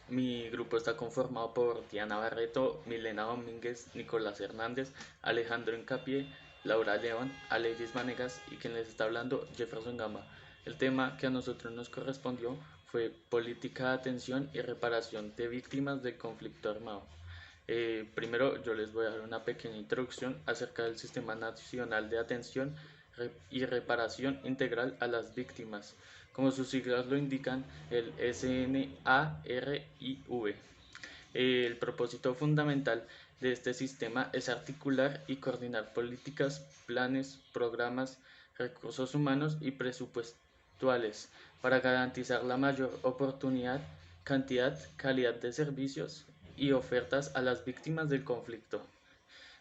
Mi grupo está conformado por Diana Barreto, Milena Domínguez, Nicolás Hernández, Alejandro Encapié, Laura León, Aleidis Vanegas y quien les está hablando, Jefferson Gamba. El tema que a nosotros nos correspondió fue política de atención y reparación de víctimas del conflicto armado. Primero yo les voy a dar una pequeña introducción acerca del Sistema Nacional de Atención y Reparación Integral a las Víctimas, como sus siglas lo indican, el SNARIV. El propósito fundamental de este sistema es articular y coordinar políticas, planes, programas, recursos humanos y presupuestales para garantizar la mayor oportunidad, cantidad, calidad de servicios y ofertas a las víctimas del conflicto,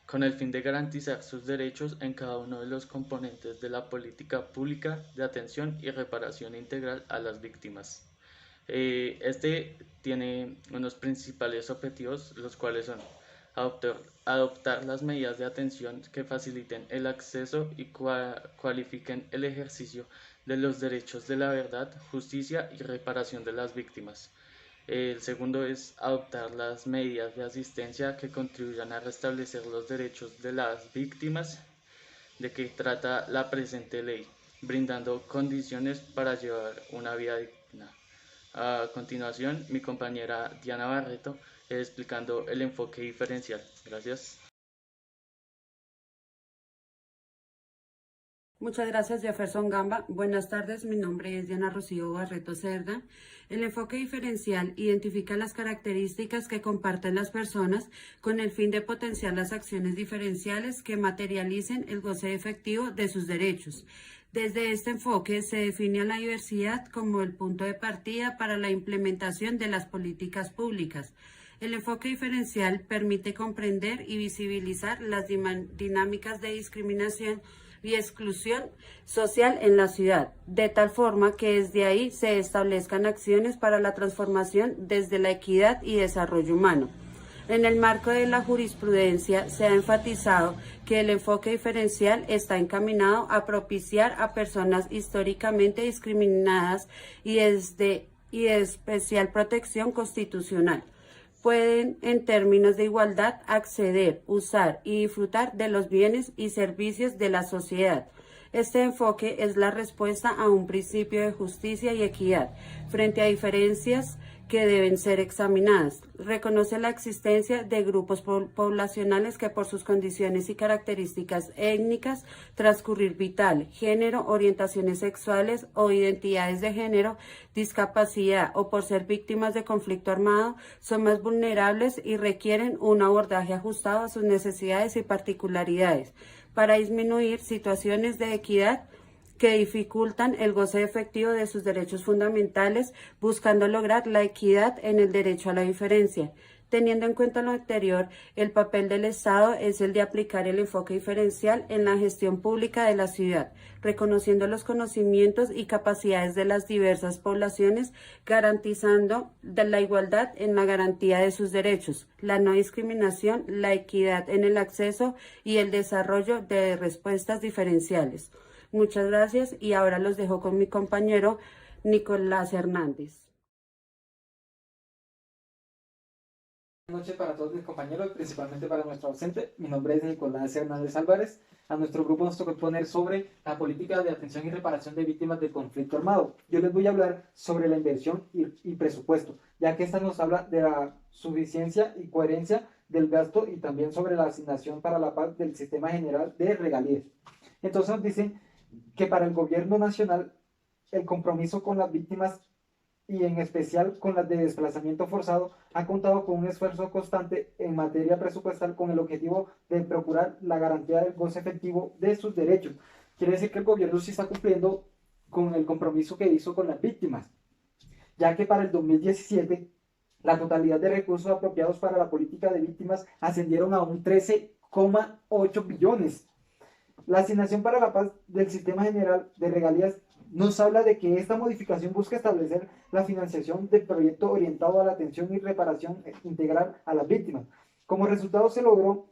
con el fin de garantizar sus derechos en cada uno de los componentes de la política pública de atención y reparación integral a las víctimas. Este tiene unos principales objetivos, los cuales son adoptar, adoptar las medidas de atención que faciliten el acceso y cualifiquen el ejercicio de los derechos de la verdad, justicia y reparación de las víctimas. El segundo es adoptar las medidas de asistencia que contribuyan a restablecer los derechos de las víctimas de que trata la presente ley, brindando condiciones para llevar una vida digna. A continuación, mi compañera Diana Barreto explicando el enfoque diferencial. Gracias. Muchas gracias, Jefferson Gamba. Buenas tardes, mi nombre es Diana Rocío Barreto Cerda. El enfoque diferencial identifica las características que comparten las personas con el fin de potenciar las acciones diferenciales que materialicen el goce efectivo de sus derechos. Desde este enfoque se define a la diversidad como el punto de partida para la implementación de las políticas públicas. El enfoque diferencial permite comprender y visibilizar las dinámicas de discriminación y exclusión social en la ciudad, de tal forma que desde ahí se establezcan acciones para la transformación desde la equidad y desarrollo humano. En el marco de la jurisprudencia se ha enfatizado que el enfoque diferencial está encaminado a propiciar a personas históricamente discriminadas y de especial protección constitucional pueden, en términos de igualdad, acceder, usar y disfrutar de los bienes y servicios de la sociedad. Este enfoque es la respuesta a un principio de justicia y equidad frente a diferencias que deben ser examinadas. Reconoce la existencia de grupos poblacionales que por sus condiciones y características étnicas, transcurrir vital, género, orientaciones sexuales o identidades de género, discapacidad o por ser víctimas de conflicto armado, son más vulnerables y requieren un abordaje ajustado a sus necesidades y particularidades para disminuir situaciones de equidad que dificultan el goce efectivo de sus derechos fundamentales, buscando lograr la equidad en el derecho a la diferencia. Teniendo en cuenta lo anterior, el papel del Estado es el de aplicar el enfoque diferencial en la gestión pública de la ciudad, reconociendo los conocimientos y capacidades de las diversas poblaciones, garantizando la igualdad en la garantía de sus derechos, la no discriminación, la equidad en el acceso y el desarrollo de respuestas diferenciales. Muchas gracias y ahora los dejo con mi compañero Nicolás Hernández. Buenas noches para todos mis compañeros, principalmente para nuestro ausente. Mi nombre es Nicolás Hernández Álvarez. A nuestro grupo nos tocó exponer sobre la política de atención y reparación de víctimas del conflicto armado. Yo les voy a hablar sobre la inversión y presupuesto, ya que esta nos habla de la suficiencia y coherencia del gasto y también sobre la asignación para la paz del sistema general de regalías. Entonces nos dicen que para el gobierno nacional el compromiso con las víctimas y en especial con las de desplazamiento forzado ha contado con un esfuerzo constante en materia presupuestal con el objetivo de procurar la garantía del goce efectivo de sus derechos. Quiere decir que el gobierno sí está cumpliendo con el compromiso que hizo con las víctimas, ya que para el 2017 la totalidad de recursos apropiados para la política de víctimas ascendieron a un 13,8 billones. La asignación para la paz del sistema general de regalías nos habla de que esta modificación busca establecer la financiación del proyecto orientado a la atención y reparación integral a las víctimas. Como resultado se logró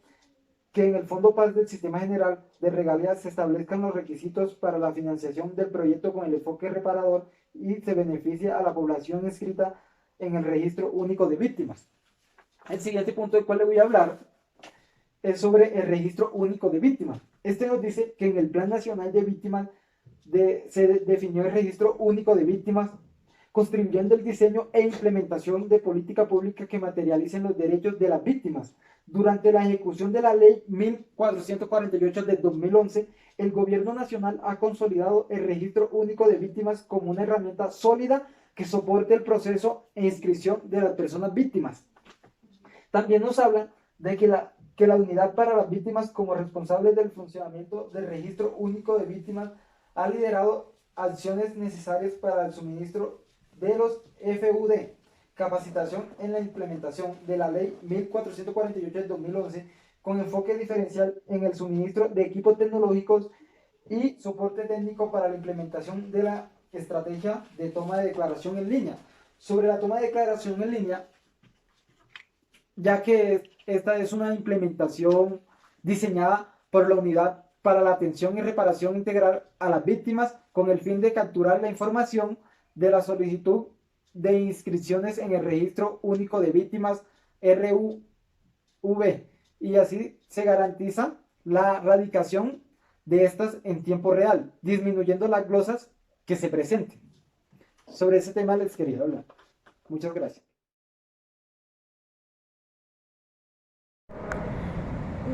que en el Fondo Paz del Sistema General de Regalías se establezcan los requisitos para la financiación del proyecto con el enfoque reparador y se beneficia a la población inscrita en el registro único de víctimas. El siguiente punto del cual le voy a hablar es sobre el registro único de víctimas. Este nos dice que en el Plan Nacional de Víctimas se definió el registro único de víctimas, contribuyendo el diseño e implementación de política pública que materialicen los derechos de las víctimas. Durante la ejecución de la Ley 1448 del 2011, el Gobierno Nacional ha consolidado el registro único de víctimas como una herramienta sólida que soporte el proceso e inscripción de las personas víctimas. También nos habla de que la unidad para las víctimas, como responsable del funcionamiento del registro único de víctimas, ha liderado acciones necesarias para el suministro de los FUD, capacitación en la implementación de la Ley 1448 del 2011, con enfoque diferencial en el suministro de equipos tecnológicos y soporte técnico para la implementación de la estrategia de toma de declaración en línea. Sobre la toma de declaración en línea, ya que esta es una implementación diseñada por la Unidad para la Atención y Reparación Integral a las Víctimas con el fin de capturar la información de la solicitud de inscripciones en el Registro Único de Víctimas RUV, y así se garantiza la radicación de estas en tiempo real, disminuyendo las glosas que se presenten. Sobre ese tema les quería hablar. Muchas gracias.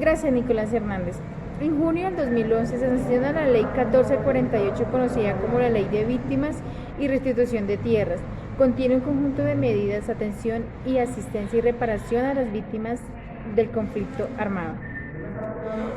Gracias, Nicolás Hernández. En junio del 2011 se sanciona la Ley 1448, conocida como la Ley de Víctimas y Restitución de Tierras. Contiene un conjunto de medidas, atención y asistencia y reparación a las víctimas del conflicto armado.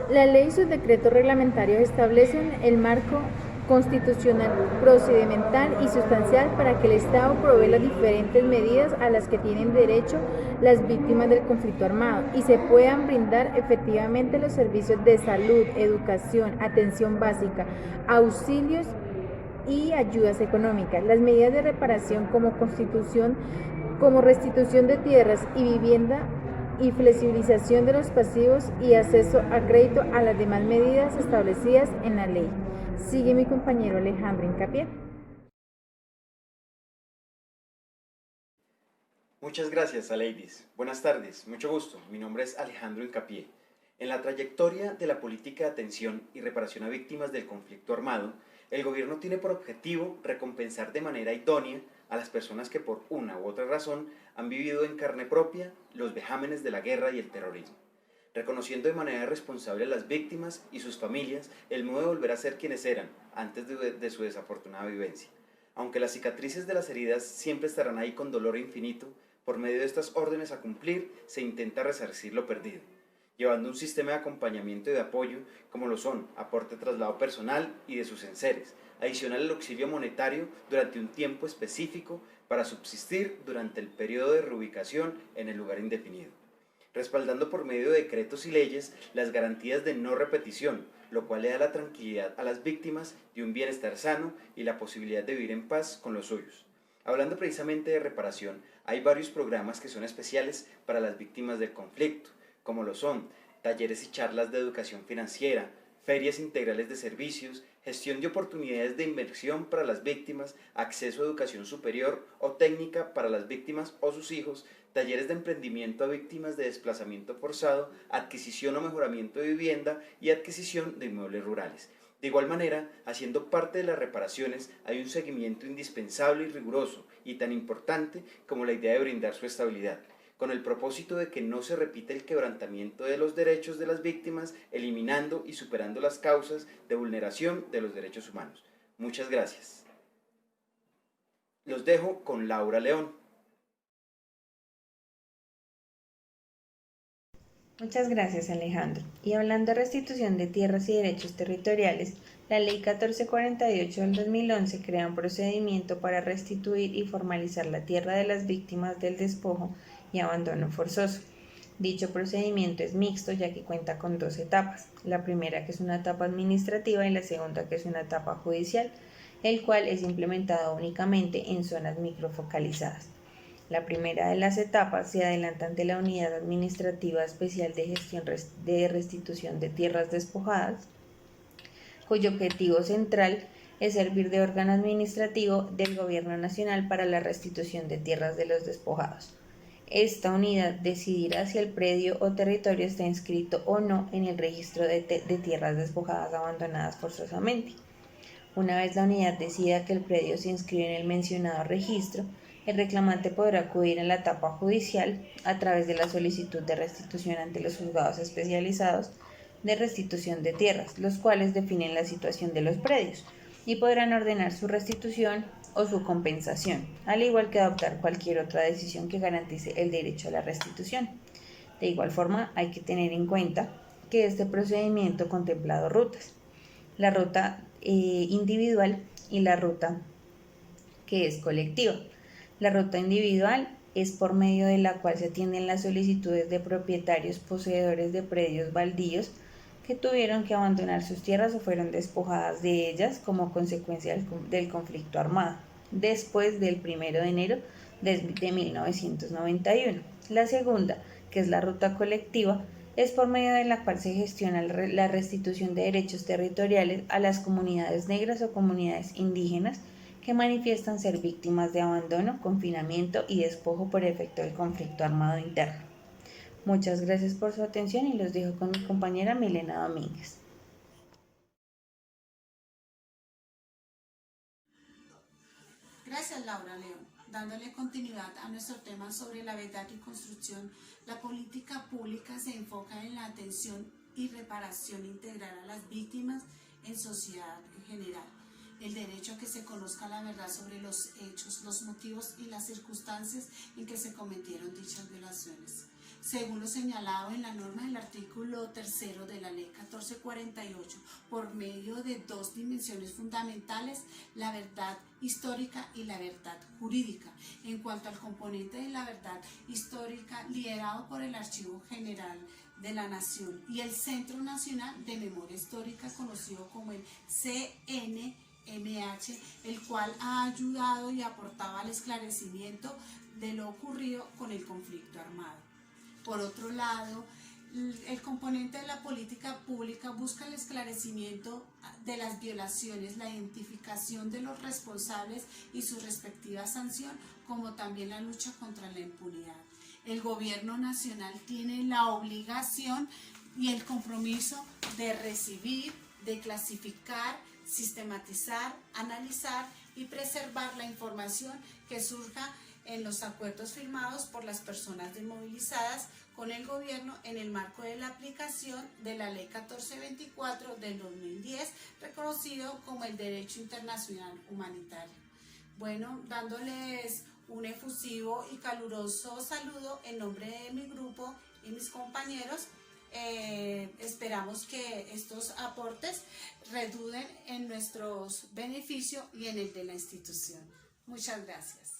La ley y sus decretos reglamentarios establecen el marco constitucional, procedimental y sustancial para que el Estado provea las diferentes medidas a las que tienen derecho las víctimas del conflicto armado y se puedan brindar efectivamente los servicios de salud, educación, atención básica, auxilios y ayudas económicas. Las medidas de reparación como restitución de tierras y vivienda y flexibilización de los pasivos y acceso a crédito a las demás medidas establecidas en la ley. Sigue mi compañero Alejandro Hincapié. Muchas gracias, Aleidis. Buenas tardes, mucho gusto. Mi nombre es Alejandro Hincapié. En la trayectoria de la política de atención y reparación a víctimas del conflicto armado, el gobierno tiene por objetivo recompensar de manera idónea a las personas que por una u otra razón han vivido en carne propia los vejámenes de la guerra y el terrorismo, reconociendo de manera responsable a las víctimas y sus familias el modo de volver a ser quienes eran antes de su desafortunada vivencia. Aunque las cicatrices de las heridas siempre estarán ahí con dolor infinito, por medio de estas órdenes a cumplir se intenta resarcir lo perdido, llevando un sistema de acompañamiento y de apoyo como lo son aporte traslado personal y de sus enseres, adicional al auxilio monetario durante un tiempo específico para subsistir durante el periodo de reubicación en el lugar indefinido, respaldando por medio de decretos y leyes las garantías de no repetición, lo cual le da la tranquilidad a las víctimas de un bienestar sano y la posibilidad de vivir en paz con los suyos. Hablando precisamente de reparación, hay varios programas que son especiales para las víctimas del conflicto, como lo son talleres y charlas de educación financiera, ferias integrales de servicios, gestión de oportunidades de inversión para las víctimas, acceso a educación superior o técnica para las víctimas o sus hijos, talleres de emprendimiento a víctimas de desplazamiento forzado, adquisición o mejoramiento de vivienda y adquisición de inmuebles rurales. De igual manera, haciendo parte de las reparaciones, hay un seguimiento indispensable y riguroso y tan importante como la idea de brindar su estabilidad, con el propósito de que no se repita el quebrantamiento de los derechos de las víctimas, eliminando y superando las causas de vulneración de los derechos humanos. Muchas gracias. Los dejo con Laura León. Muchas gracias, Alejandro. Y hablando de restitución de tierras y derechos territoriales, la Ley 1448 del 2011 crea un procedimiento para restituir y formalizar la tierra de las víctimas del despojo y abandono forzoso. Dicho procedimiento es mixto, ya que cuenta con dos etapas, la primera que es una etapa administrativa y la segunda que es una etapa judicial, el cual es implementado únicamente en zonas microfocalizadas. La primera de las etapas se adelanta ante la Unidad Administrativa Especial de Gestión de Restitución de Tierras Despojadas, cuyo objetivo central es servir de órgano administrativo del Gobierno Nacional para la restitución de tierras de los despojados. Esta unidad decidirá si el predio o territorio está inscrito o no en el registro de tierras despojadas abandonadas forzosamente. Una vez la unidad decida que el predio se inscribe en el mencionado registro, el reclamante podrá acudir a la etapa judicial a través de la solicitud de restitución ante los juzgados especializados de restitución de tierras, los cuales definen la situación de los predios y podrán ordenar su restitución o su compensación, al igual que adoptar cualquier otra decisión que garantice el derecho a la restitución. De igual forma, hay que tener en cuenta que este procedimiento contempla dos rutas: la ruta individual y la ruta que es colectiva. La ruta individual es por medio de la cual se atienden las solicitudes de propietarios poseedores de predios baldíos que tuvieron que abandonar sus tierras o fueron despojadas de ellas como consecuencia del conflicto armado, después del 1 de enero de 1991. La segunda, que es la ruta colectiva, es por medio de la cual se gestiona la restitución de derechos territoriales a las comunidades negras o comunidades indígenas que manifiestan ser víctimas de abandono, confinamiento y despojo por efecto del conflicto armado interno. Muchas gracias por su atención y los dejo con mi compañera Milena Domínguez. Gracias, Laura León. Dándole continuidad a nuestro tema sobre la verdad y construcción, la política pública se enfoca en la atención y reparación integral a las víctimas en sociedad en general. El derecho a que se conozca la verdad sobre los hechos, los motivos y las circunstancias en que se cometieron dichas violaciones. Según lo señalado en la norma del artículo 3 de la Ley 1448, por medio de dos dimensiones fundamentales, la verdad histórica y la verdad jurídica. En cuanto al componente de la verdad histórica, liderado por el Archivo General de la Nación y el Centro Nacional de Memoria Histórica, conocido como el CNMH, el cual ha ayudado y aportado al esclarecimiento de lo ocurrido con el conflicto armado. Por otro lado, el componente de la política pública busca el esclarecimiento de las violaciones, la identificación de los responsables y su respectiva sanción, como también la lucha contra la impunidad. El gobierno nacional tiene la obligación y el compromiso de recibir, de clasificar, sistematizar, analizar y preservar la información que surja en los acuerdos firmados por las personas desmovilizadas con el gobierno en el marco de la aplicación de la Ley 1424 del 2010, reconocido como el Derecho Internacional Humanitario. Bueno, dándoles un efusivo y caluroso saludo en nombre de mi grupo y mis compañeros, esperamos que estos aportes reduden en nuestros beneficios y en el de la institución. Muchas gracias.